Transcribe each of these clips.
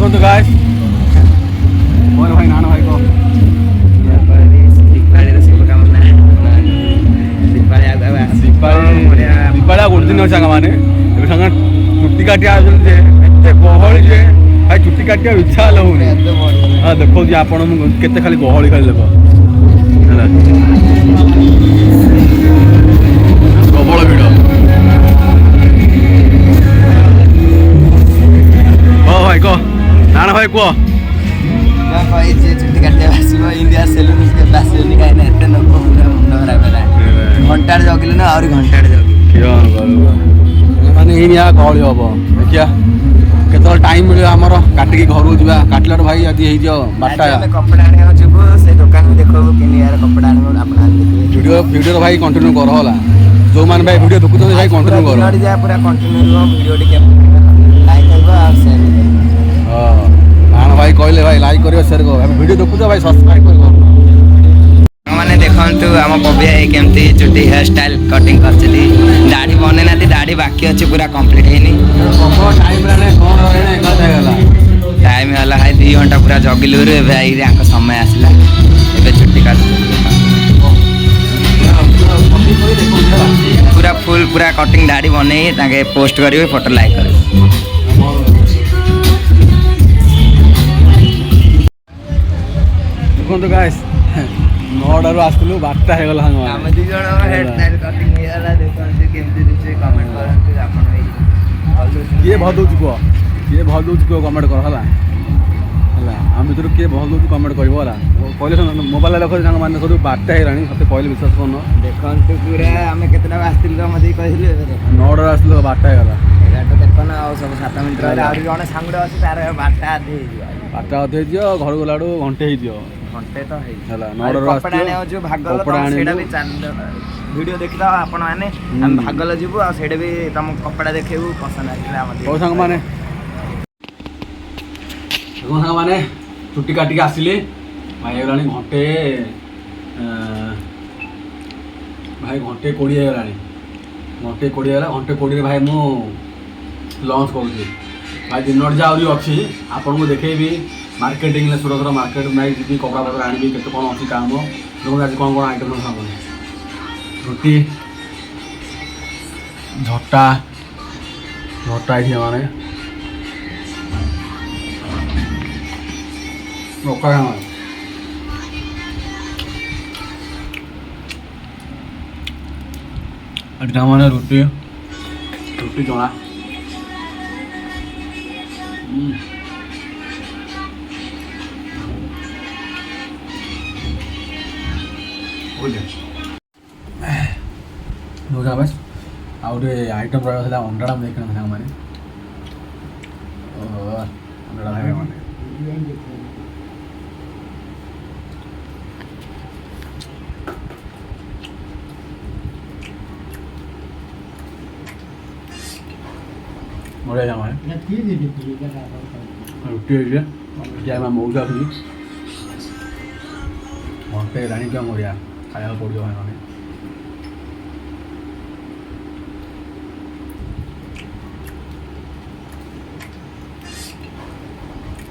ଦେଖନ୍ତୁ ଗାଇସ୍ ମୋର ଭାଇ ନାନ ଭାଇ କହ ଦୀପାଳି ଗୋଟେ ଦିନ ସାଙ୍ଗମାନେ ଏବେ ସାଙ୍ଗ ଚୁଟି କାଟି ଆସୁଛନ୍ତି ଯେ ଏତେ ଗହଳି ଯେ ଭାଇ ଚୁଟି କାଟିବାକୁ ଇଚ୍ଛା ହେଲେ ହଉନି। ହଁ ଦେଖଉଛି ଆପଣ ମୁଁ କେତେ ଖାଲି ଗହଳି ଖାଲି ଦେଖ ହେଲା ପ୍ରବଳ ଭିଡ଼। କହ ଭାଇ କହ ନାଣ ଭାଇ କୁହ। ଚୁଟି କାଟିବାକୁ ଆସିବ ଇଣ୍ଡିଆ ସେଲୁନ ଆସିବନି କାହିଁକି ନା ଏତେ ଲୋକ ପୁରା ମୁଣ୍ଡ ଖରାପ ହେଲା। ଘଣ୍ଟାଟେ ଜଗିଲୁ ନା ଆହୁରି ଘଣ୍ଟାଟେ ଜଗିଲୁ ମାନେ ଏଇନି ଗହଳି ହବ ଦେଖିଆ କେତେବେଳେ ଟାଇମ୍ ମିଳିବ ଆମର କାଟିକି ଘରକୁ ଯିବା। କାଟିଲାଠୁ ଭାଇ ଆଜି ହେଇଯିବ 12ଟା। ଆମେ କପଡ଼ା ଆଣିବାକୁ ଯିବୁ ସେ ଦୋକାନକୁ ଦେଖାଇବୁ କେନିଆର କପଡ଼ା ଆଣିବୁ ଆପଣ ଦେଖିବେ। ଭିଡ଼ିଓ ଭାଇ କଣ୍ଟିନ୍ୟୁ କର ହେଲା ଯେଉଁମାନେ ଭାଇ ଭିଡ଼ିଓ ଦେଖୁଛନ୍ତି ଭାଇ କଣ୍ଟିନ୍ୟୁ କର। ଯାହା ପୁରା କଣ୍ଟିନ୍ୟୁ ରୁହ ଭିଡ଼ିଓଟି ଲାଇକ୍ କରିବ ଆଉ ସେୟାର କରିବ। ହଁ ନାଣ ଭାଇ କହିଲେ ଭାଇ ଲାଇକ୍ କରିବ ସେୟାର କରିବ। ଆମେ ଭିଡ଼ିଓ ଦେଖୁଛ ଭାଇ ସବସ୍କ୍ରାଇବ୍ କରିବ। ମାନେ ଦେଖନ୍ତୁ ଆମ ବବି ଭାଇ କେମିତି ଚୁଟି ହେୟାର ଷ୍ଟାଇଲ କଟିଂ କରିଛନ୍ତି। ଦାଢ଼ି ବନେଇନାହାନ୍ତି ଦାଢ଼ି ବାକି ଅଛି ପୁରା କମ୍ପ୍ଲିଟ୍ ହେଇନି। ଟାଇମ୍ ହେଲା ଭାଇ 2 ଘଣ୍ଟା ପୁରା ଜଗିଲୁରୁ ଏବେ ଭାଇ ଆଙ୍କ ସମୟ ଆସିଲା ଏବେ ଚୁଟି କାଟୁଛୁ। ପୁରା ଫୁଲ୍ ପୁରା କଟିଂ ଦାଢ଼ି ବନେଇ ତାଙ୍କେ ପୋଷ୍ଟ କରିବେ ଫଟୋ ଲାଇକ୍ କରିବେ। ଦେଖନ୍ତୁ ଗାଇସ୍ 9ଟାରୁ ଆସିଥିଲୁ 12ଟା ହେଇଗଲା ସାଙ୍ଗମାନେ। ଆମେ 2 ଜଣ ହେୟାର ଷ୍ଟାଇଲ କଟିଂ ହେଇଗଲା ଦେଖନ୍ତୁ କେମିତି ଦିଶୁଛି କମେଣ୍ଟ କରନ୍ତୁ ଆପଣ ଭାଇ। କିଏ ଭଲ ଦେଉଛି କୁହ କମେଣ୍ଟ କର ହେଲା ହେଲା ଆମ ଭିତରୁ କିଏ ଭଲ ଦେଉଛି କମେଣ୍ଟ କରିବ ହେଲା। କହିଲେ ମୋବାଇଲ ରଖୁଛି ସାଙ୍ଗମାନେ ଦେଖନ୍ତୁ 12ଟା ହେଇଗଲାଣି ମୋତେ କହିଲେ ବିଶ୍ୱାସ କରୁନ। ଦେଖନ୍ତୁ ପୁରା ଆମେ କେତେଟାକୁ ଆସିଥିଲୁ ତ ମୋତେ କହିଥିଲୁ ଏବେ 9ଟାରୁ ଆସିଥିଲୁ 12ଟା ହେଇଗଲା। 11ଟା 53 ଆଉ ସବୁ 7 ମିନିଟ୍ ରହିଲା। ଆହୁରି ଜଣେ ସାଙ୍ଗଟା ଅଛି ତାର 12ଟା ଅଧେ ହେଇଯିବ। 12ଟା ଅଧେ ହେଇଯିବ ଘରକୁ ଗଲାଠୁ ଘଣ୍ଟେ ହେଇଯିବ। ଘଣ୍ଟେ ତ ହେଇଯିବ ହେଲା 9ଟାରୁ କପଡ଼ା ଆଣିବାକୁ ଯିବୁ ଭାଗଲ ସେଇଟା ବି ଭିଡ଼ିଓ ଦେଖିଥାଅ ଆପଣମାନେ। ଆମେ ଭାଗଲ ଯିବୁ ଆଉ ସେଇଟା ବି ତମ କପଡ଼ା ଦେଖେଇବୁ ପସନ୍ଦ ଆସିଲେ ଆମ ହଉ ସାଙ୍ଗମାନେ ଚୁଟି କାଟିକି ଆସିଲି ଭାଇ ହେଇଗଲାଣି ଘଣ୍ଟେ 20 ହେଇଗଲାଣି। ଘଣ୍ଟେ 20 ହେଇଗଲା। ଘଣ୍ଟେ 20ରେ ଭାଇ ମୁଁ ଲଞ୍ଚ କରୁଛି ଭାଇ। ଦିନଟି ଯାହା ଆହୁରି ଅଛି ଆପଣଙ୍କୁ ଦେଖେଇବି ମାର୍କେଟିଂରେ ସୁରତର ମାର୍କେଟ ନାଇଁ ଯିବି କପଡ଼ା ପତ୍ର ଆଣିବି କେତେ କ'ଣ ଅଛି କାମ ଦେଖନ୍ତୁ ଆଜି କ'ଣ ଆଇଟମ୍ ସାଙ୍ଗମାନେ ରୁଟି ଝଟା ଏଠି ମାନେ ରୋକା ଏଠି ମାନେ ରୁଟି ଜଣା ଆଉ ଗୋଟେ ଆଇଟମ୍ ରହିବା ଥିଲା ଅଣ୍ଡାଟା ମୁଁ ଦେଖିନ ସାଙ୍ଗମାନେ ଅଣ୍ଡାଟା ଖାଇବା ମାନେ ବଢ଼ିଆ ସାଙ୍ଗମାନେ ରୁଟି ହେଇଛି ଆମେ ମଉଜା ଆସୁଛି ଘଣ୍ଟେ ରାଣିକି ବଢ଼ିଆ ଖାଇବାକୁ ପଡ଼ିବ ଭାଇମାନେ।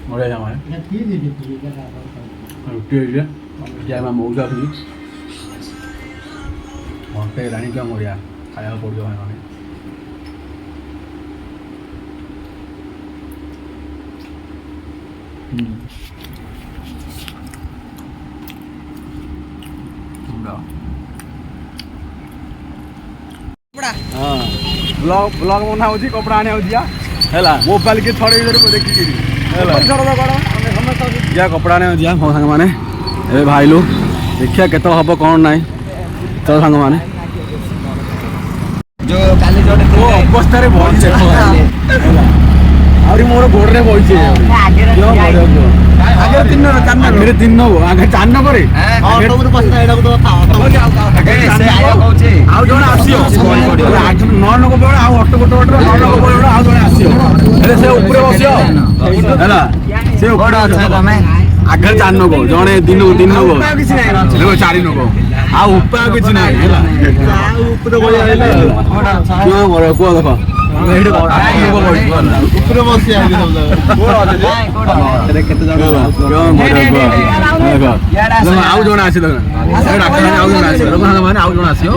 ବଢ଼ିଆ ସାଙ୍ଗମାନେ ରୁଟି ହେଇଛି ଆମେ ମଉଜା ଆସୁଛି ଘଣ୍ଟେ ରାଣିକି ବଢ଼ିଆ ଖାଇବାକୁ ପଡ଼ିବ ଭାଇମାନେ। ବ୍ଲଗ ବନା ହେଉଛି କପଡ଼ା ଆଣିବାକୁ ଯିବା ହେଲା ମୋବାଇଲ କି ଛଡ଼େଇ ଦେଖିକିରି ହେଲା ଯିବା କପଡ଼ା ଆଣିବାକୁ ଯିବା ମୋ ସାଙ୍ଗମାନେ ଏବେ ଭାଇଲୁ ଦେଖିବା କେତେବେଳେ ହବ କ'ଣ ନାହିଁ ଚଲ ସାଙ୍ଗମାନେ ଅବସ୍ଥାରେ ବଇଛି ଆହୁରି ମୋର ଗୋଡ଼ରେ ବଇଛି ଆଗରେ 3 ନବ ଆଗରେ 4 ନବରେ ଆଉ ଜଣେ ଆସିବ 9 ନବ ବେଳେ ଆଉ ଅଟୋ ଗୋଟେ 9 ନବ ବେଳେ ଆଉ ଜଣେ ଆସିବ ହେଲେ ସେ ଉପରେ ବସିବ ହେଲା ସେ ଆଗରେ 4 ନବ ଜଣେ ଦିନକୁ 3 ନବ 4 ନବ ଆଉ ଉପାୟ କିଛି ନାହିଁ ହେଲା କୁହ ଦେଖ ଏଇଠି ଉପରେ ବସି ଆଇଲି ସବୁ ଆଉ ଜଣେ ଆସିଲ ଡାକ୍ତର ଆଉ ଜଣେ ଆସିବ ମାନେ ଆଉ ଜଣେ ଆସିବ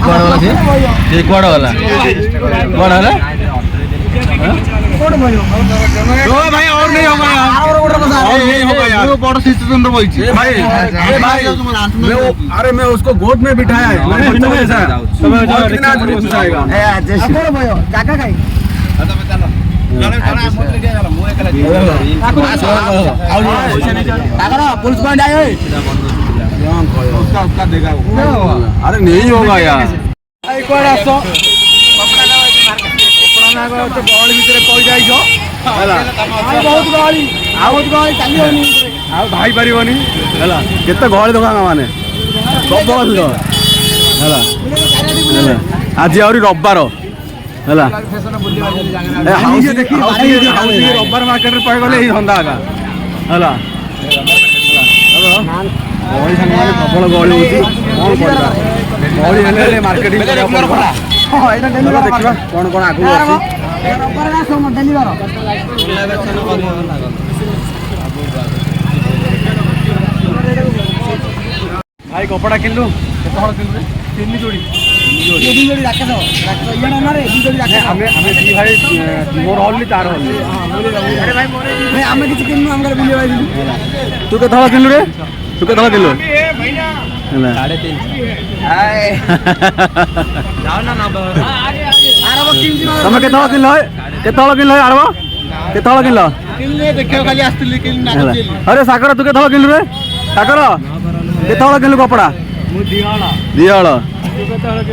କୁଆଡେ ଗଲା ସେ କୁଆଡେ ଗଲା କୁଆଡେ ହେଲା भाई और नहीं होगा यार और नहीं होगा यार वो बड़ा सिचुएशन में वही भाई अरे मैं उसको गोद में बिठाया है मैंने बच्चों के साथ कितना दूर जाएगा ए जैसे भयो जाका खाई पुलिस पॉइंट आए उसका देगा अरे नहीं होगा यार गहली भितर कही जाइछ बहुत गहली चली भाई पारनी केते गहली दुकान माने प्रबल भिड़ आज आहरी रविवार है रविवार मार्केट पाई गले धंदा आगा है गहली सांग प्रबल गहली होती गहली मार्केटिंग देखा कौन कौन आगू भाई कपड़ा किनलु तीन जोड़ी भाई मोर हल्ली तार हल्ली तू के किनलु रे तू के किनलु तमें केत किनल किनल आड़ब केत किनल अरे सागर तू केत किनलु रे सागर केत किनलु कपड़ा दिहल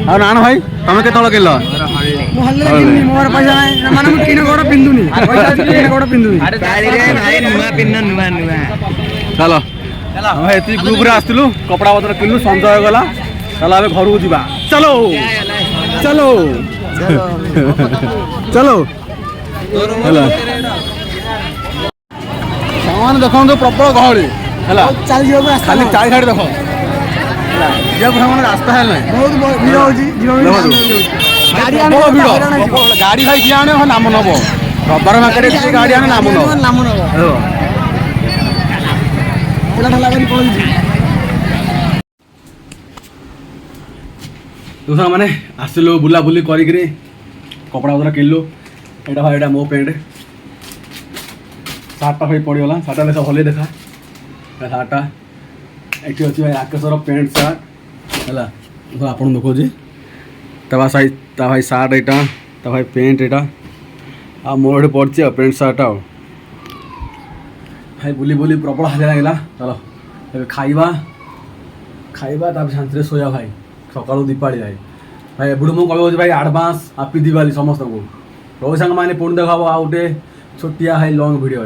और नान भाई तमें केत किनल चलो भाई ये ग्रुप आसलु कपड़ा पत्र किनलु संजय गला चलो आम घर को जा चलो चलो चलो सामान देखो प्रबल गहली है खाली चार गाड़ी देख रास्ता है गाड़ी भाई किए आने नाम नब रविवार मार्केट गाड़ी आने नाम नब तुसा मैंने आसलु बुलाबुली करी कपड़ा पत्र किनलु यहाँ भाई यहाँ मो पैंट सार्टा भाई पड़गला सार्टा देखा भले देखा सार्टा ये अच्छी भाई आकेशर पैंट सार्ट है आप देखी भाई सार्ट यहाँ भाई पैंट यहाँ आ मोर ये पड़ी पैंट सार्ट आ भाई बुली बुली प्रबल हाजिर लगे चलो ए खाइबा खाइबा शांति शोया भाई सकाल दीपावली भाई भाई एबुठू मुझे कहूँ भाई आडभांस हापी दिवाली समस्त को रोज सांग मैंने पुणी देखा आउ गोटे छोटिया भाई लंग भिडियो